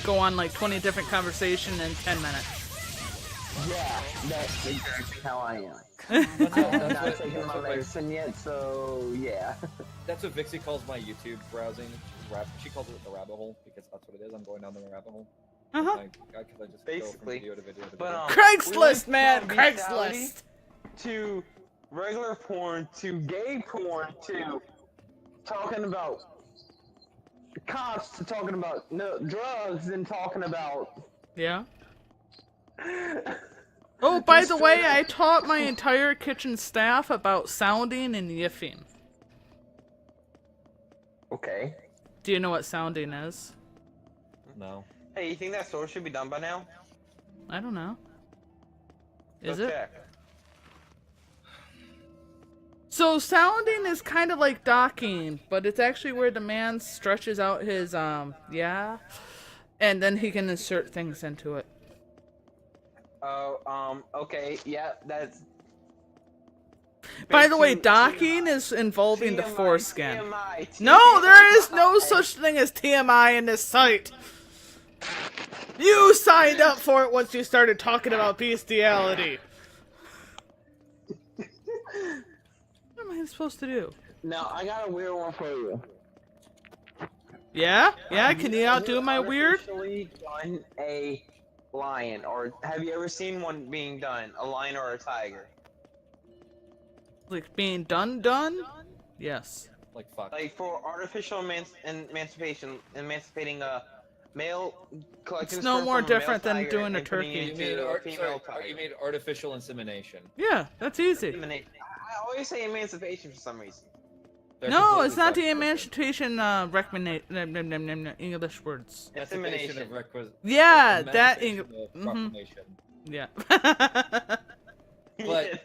go on like 20 different conversations in 10 minutes. Yeah, that's exactly how I am. That's I'm not what, taking my medicine yet, so yeah. that's what Vixie calls my YouTube browsing. She calls it the rabbit hole because that's what it is. I'm going down the rabbit hole. Uh-huh. Because I just Basically. go from video to video to video. But Craigslist, we man! went from Craigslist! bestiality to regular porn to gay porn to talking about cops to talking about drugs and talking about. Yeah. Oh, by the way, I taught my entire kitchen staff about sounding and yiffing. Okay. Do you know what sounding is? No. Hey, you think that store should be done by now? I don't know. Is Go it? check. So sounding is kind of like docking, but it's actually where the man stretches out his, yeah, and then he can insert things into it. Oh, okay, yeah, that's... By the way, docking is involving the foreskin. TMI, No, there is no such thing as TMI in this site. You signed up for it once you started talking about bestiality. What am I supposed to do? Now, I got a weird one for you. Yeah? Yeah, can you outdo my weird? Artificially done a lion, or have you ever seen one being done? A lion or a tiger? Like being done? Yes. Like fuck. Like for artificial emancipating a male collecting It's no sperm more from a male different than tiger doing a and putting turkey. it into a female tiger. You mean artificial insemination? Yeah, that's easy. I always say emancipation for some reason. They're No, completely it's not the fucking emancipation English words. different. Emancipation of Yeah, emancipation that of proclamation. Yeah. But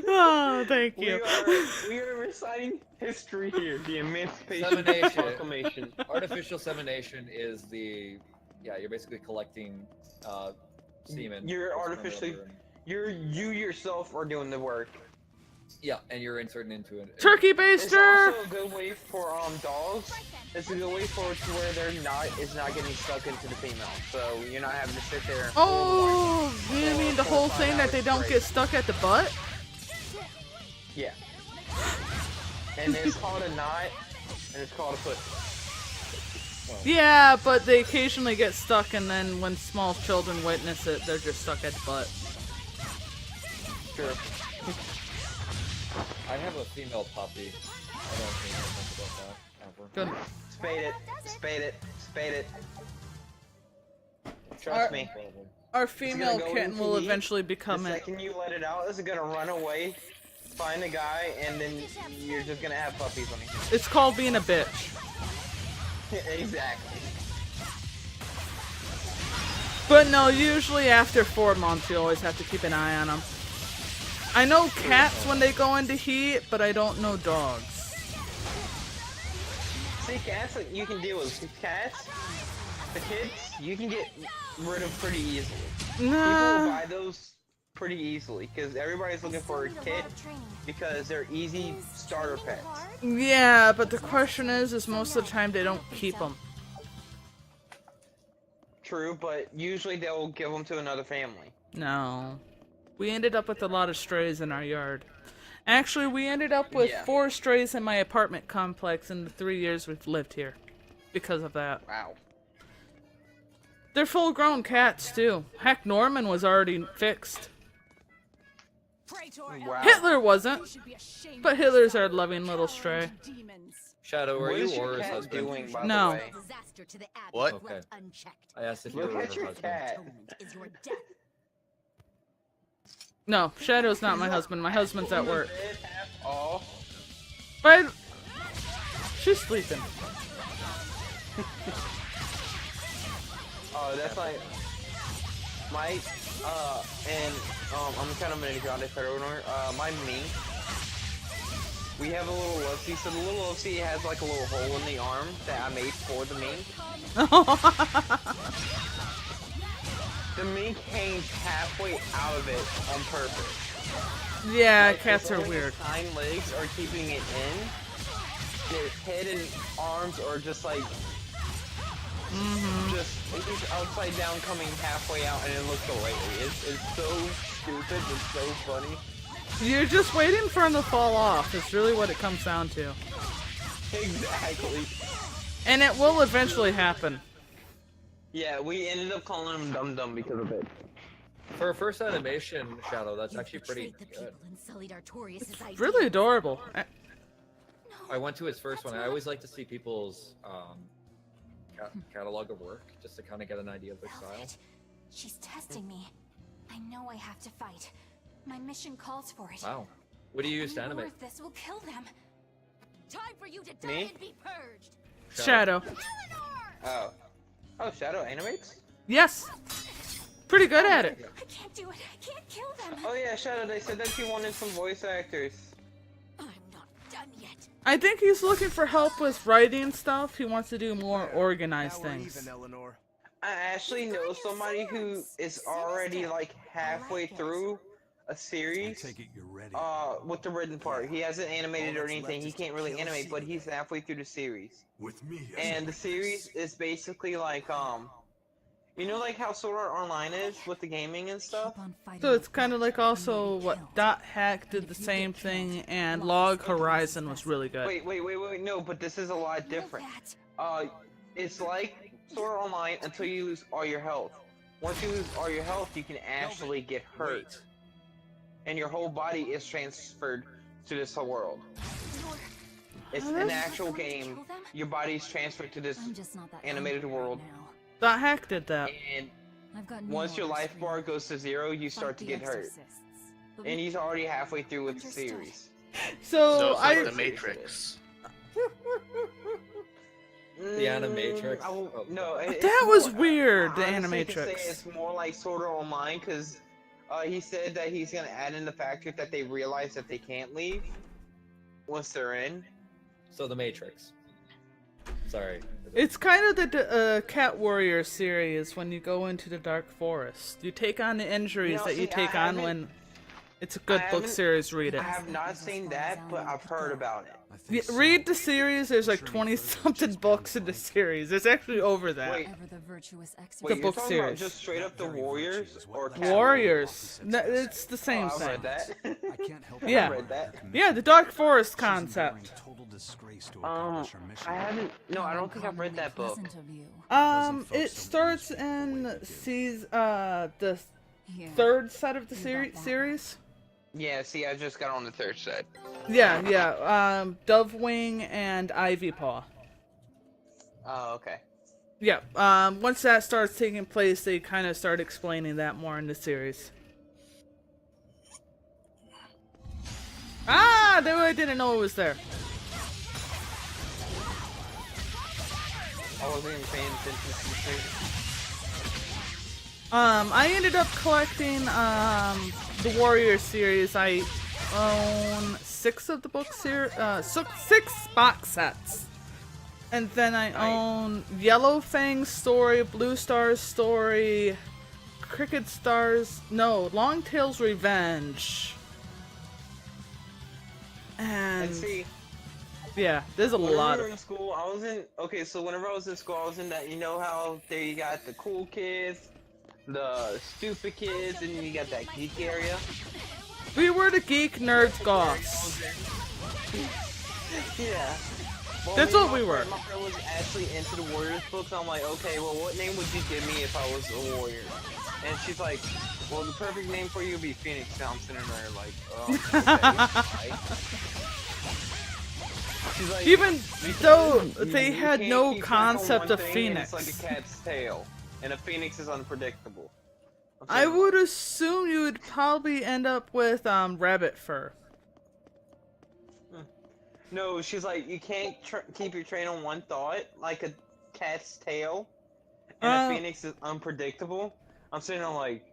Oh, thank you. We are reciting history here. The Emancipation Semination. Proclamation. Artificial semination is the you're basically collecting semen. You're artificially. You yourself are doing the work. Yeah, and you're inserting into it. Turkey It's baster! also a good way for dogs. It's a good way for it to where it's not getting stuck into the female. So you're not having to sit there. And Oh, you mean the whole thing that they don't get stuck at the butt? Yeah. And it's called a knot, and it's called a foot. Yeah, but they occasionally get stuck, and then when small children witness it, they're just stuck at the butt. Sure. I have a female puppy. I don't think about that ever. Good. Spade it. Spade it. Spade it. Trust Our- me. Our female go kitten into will heat. eventually The become it. second you let it out, it's gonna run away, find a guy, and then you're just gonna have puppies on you. It's called being a bitch. Exactly. But no, usually after 4 months, you always have to keep an eye on them. I know cats when they go into heat, but I don't know dogs. See, cats you can deal with. Cats, the kids, you can get rid of pretty easily. People will buy those pretty easily because everybody's looking for a kit because they're easy starter pets. Yeah, but the question is most of the time they don't keep them. True, but usually they'll give them to another family. No. We ended up with a lot of strays in our yard. Actually, we ended up with 4 strays in my apartment complex in the 3 years we've lived here. Because of that. Wow. They're full-grown cats, too. Heck, Norman was already fixed. Wow. Hitler wasn't. But Hitler's our loving little stray. Shadow, are What you is your or his cat husband? doing, by No. the way? What? Okay. I asked if you Look were at her your husband. cat. No, Shadow's not my husband. My husband's at work. Oh. But she's sleeping. Oh, that's like my and I'm kind of gonna ground it for my mink. We have a little lovesy, so the little lovesy has like a little hole in the arm that I made for the mink. The mink hangs halfway out of it on purpose. Yeah, Like, cats it's are only weird. Its hind legs are keeping it in. Their head and arms are just like upside down coming halfway out, and it looks hilarious. It's so stupid. It's so funny. You're just waiting for him to fall off. It's really what it comes down to. Exactly. And it will eventually happen. Yeah, we ended up calling him Dum Dum because of it. For a first animation, Shadow, that's actually pretty good. It's really adorable. I went to his first one. I always like to see people's catalog of work, just to kind of get an idea of their style. She's testing me. I know I have to fight. My mission calls for it. Wow. What do you use to animate? This will kill them. Time for you to die Me? and be purged. Shadow. Oh. Oh, Shadow animates? Yes. Pretty good at it. I can't do it. I can't kill them. Oh yeah, Shadow, they said that you wanted some voice actors. I'm not done yet. I think he's looking for help with writing stuff. He wants to do more organized things. I actually know somebody who is already like halfway through a series. With the written part. He hasn't animated or anything. He can't really animate, but he's halfway through the series. And the series is basically like you know, like how Sword Art Online is with the gaming and stuff? So it's kind of like also what Dot Hack did the same thing, and Log Horizon was really good. Wait, no, but this is a lot different. It's like Sword Art Online until you lose all your health. Once you lose all your health, you can actually get hurt. And your whole body is transferred to this whole world. It's an actual game. Your body's transferred to this animated world. Dot Hack did that. And once your life bar goes to 0, you start to get hurt. And he's already halfway through with the series. So it's like the Matrix. The Animatrix. No, that was weird. The Animatrix. It's more like Sword Art Online because he said that he's gonna add in the factor that they realize that they can't leave once they're in. So the Matrix. Sorry. It's kind of the Cat Warrior series when you go into the Dark Forest. You take on the injuries that you take on when it's a good book series. Read it. I have not seen that, but I've heard about it. Read the series. There's like 20-something books in the series. It's actually over that. Wait, the book you're series. Just straight up the Warriors or Cat Warriors. No, it's the same I've thing. read that. Yeah. I've read that. Yeah, the Dark Forest concept. I haven't. No, I don't think I've read that book. It starts in the third set of the series. Yeah, see, I just got on the third set. Yeah. Dovewing and Ivy Paw. Oh, okay. Yeah. Once that starts taking place, they kind of start explaining that more in the series. Ah, I didn't know it was there. I wasn't even paying attention to the series. I ended up collecting the Warrior series. I own 6 of the book series, 6 box sets, and then I own Yellow Fang's story, Blue Star's story, Longtail's Revenge, and see, yeah, there's a lot of. In school, I was in. Okay, so whenever I was in school, I was in that. You know how there you got the cool kids, the stupid kids, and then you got that geek area. We were the geek nerds goths. Yeah. Well, that's what we were. My friend was actually into the Warriors books. I'm like, okay, well, what name would you give me if I was a warrior? And she's like, well, the perfect name for you would be Phoenix. And I'm sitting there like, oh, okay. She's like, even though they had no concept of Phoenix. It's like a cat's tail, and a phoenix is unpredictable. I would assume you would probably end up with rabbit fur. No, she's like, you can't keep your train on one thought, like a cat's tail, and a phoenix is unpredictable. I'm sitting there like,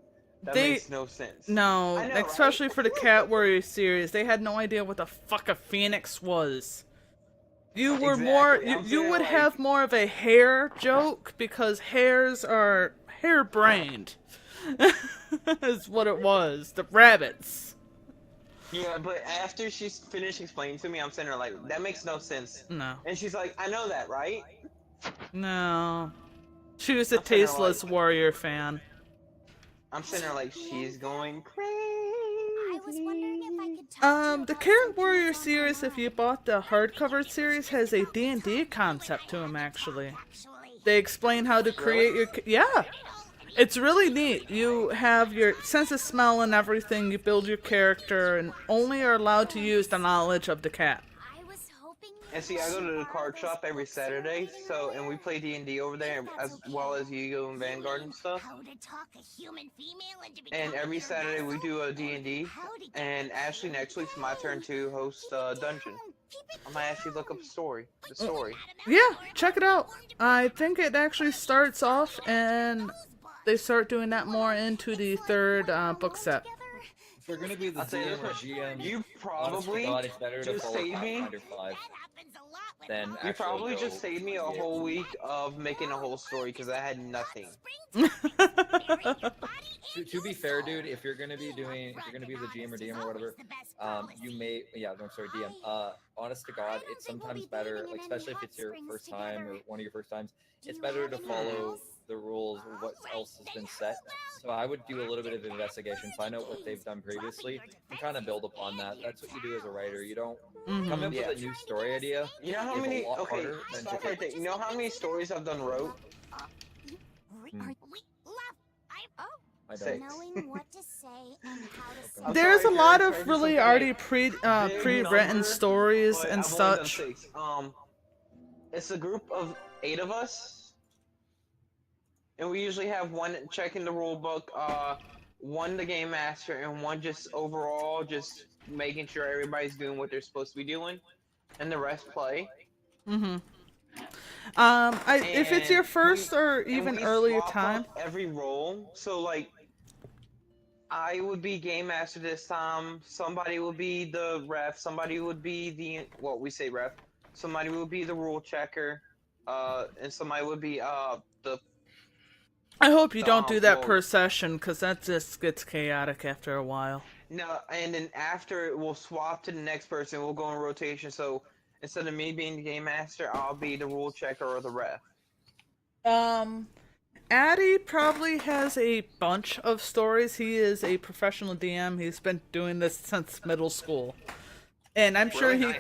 that makes no sense. No, know, especially right? for the Cat Warrior series, they had no idea what the fuck a phoenix was. You were you would have more of a hare joke because hares are harebrained. Is what it was. The rabbits. Yeah, but after she's finished explaining to me, I'm sitting there like, that makes no sense. No. And she's like, I know that, right? No. She was a tasteless warrior fan. I'm sitting there like, she's going crazy. I was wondering if I could talk The Carrot Warrior series, if you bought the hardcover series, has a D&D concept to them, actually. They explain how to create your... Yeah! It's really neat. You have your sense of smell and everything, you build your character, and only are allowed to use the knowledge of the cat. I was hoping And see, I go to the card shop every Saturday, so, and we play D&D over there, as well as Yu-Gi-Oh! And Vanguard and stuff. And every Saturday we do a D&D, and actually next week's my turn to host Dungeon. I might actually look up the story. Yeah, check it out. I think it actually starts off, and they start doing that more into the third book set. If you're gonna be the DM or GM, You honest to probably God, it's better to just follow saved me. Pathfinder 5 than You actually probably go just saved me a D&D. whole week of making a whole story because I had nothing. To be fair, dude, if you're gonna be the GM or DM or whatever, DM. Honest to God, it's sometimes better, like especially if it's your first time or one of your first times, it's better to follow the rules of what else has been set. So I would do a little bit of investigation, find out what they've done previously, and kind of build upon that. That's what you do as a writer. You don't come in with a new story idea. You know how It's a many? lot Okay, harder than stop to right there. You know how many stories I've done wrote? I don't. 6. knowing what to say and how to say. There's a sorry, lot Jerry, of sorry, really it's okay. already Big pre-written number, stories but and I've only done such. 6. It's a group of 8 of us, and we usually have one checking the rule book, one the game master, and one just overall just making sure everybody's doing what they're supposed to be doing, and the rest play. If it's your first or And even we earlier swap time, up every role. So like, I would be game master this time. Somebody would be the ref. Somebody would be the we say ref. Somebody would be the rule checker. And somebody would be the. I hope you don't do that well, per session, because that just gets chaotic after a while. No, and then after it, we'll swap to the next person. We'll go in rotation. So instead of me being the game master, I'll be the rule checker or the ref. Addy probably has a bunch of stories. He is a professional DM. He's been doing this since middle school. And I'm sure Really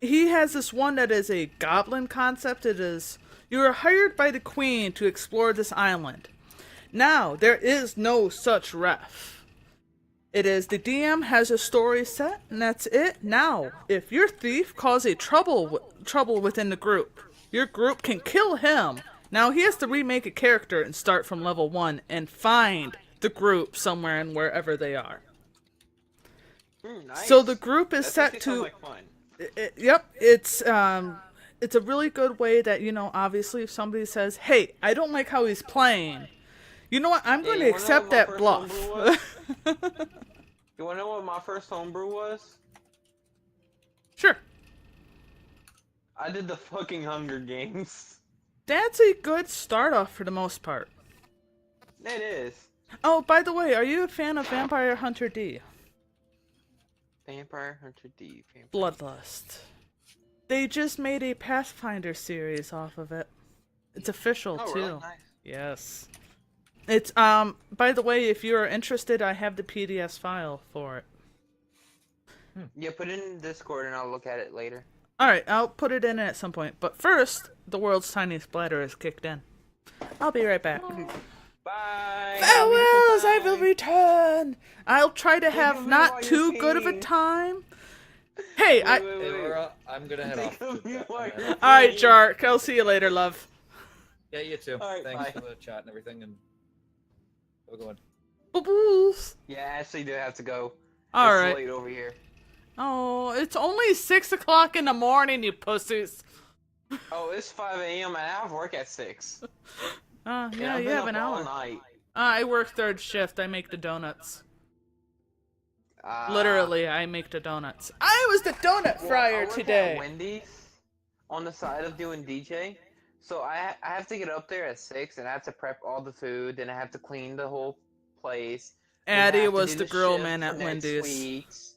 he has this one that is a goblin concept. It is, you are hired by the queen to explore this island. Now, there is no such ref. It is the DM has a story set, and that's it. Now, if your thief causes trouble within the group, your group can kill him. Now he has to remake a character and start from level 1 and find the group somewhere and wherever they are. Nice. So the group is That set actually to. sounds like fun. Yep, it's a really good way that, you know, obviously if somebody says, "Hey, I don't like how he's playing," you know what? I'm going to you wanna know accept what my that first bluff. homebrew was? You wanna know what my first homebrew was? Sure. I did the fucking Hunger Games. That's a good start off for the most part. It is. Oh, by the way, are you a fan of Vampire Hunter D? Vampire Hunter D. Bloodlust. They just made a Pathfinder series off of it. It's official Oh, too. really? Nice. Yes. It's by the way, if you are interested, I have the PDF file for it. Yeah, put it in Discord and I'll look at it later. Alright, I'll put it in at some point. But first, the world's tiniest bladder is kicked in. I'll be right back. Bye! Farewells, I will Bye. return! I'll try to have me not while too you're good of a peeing. time. Hey, Wait, wait, Hey, wait. Laura, I'm gonna head off. Take a few more. Alright, Jark, I'll see you later, love. Yeah, you too. Alright, Thanks bye. for the chat and everything, and we'll go on. Boo-boos. Yeah, I actually do have to go. It's Alright. late over here. Oh, it's only 6 o'clock in the morning, you pussies. Oh, it's 5 a.m. and I have work at 6. Yeah, And I've you been have up an all hour. night. I work third shift. I make the donuts. Ah. Literally, I make the donuts. I was the donut Well, I fryer work today. At Wendy's on the side of doing DJ. So I have to get up there at 6 and I have to prep all the food. Then I have to clean the whole place. then I Addie have to was do the grill shift man for at next Wendy's. week's.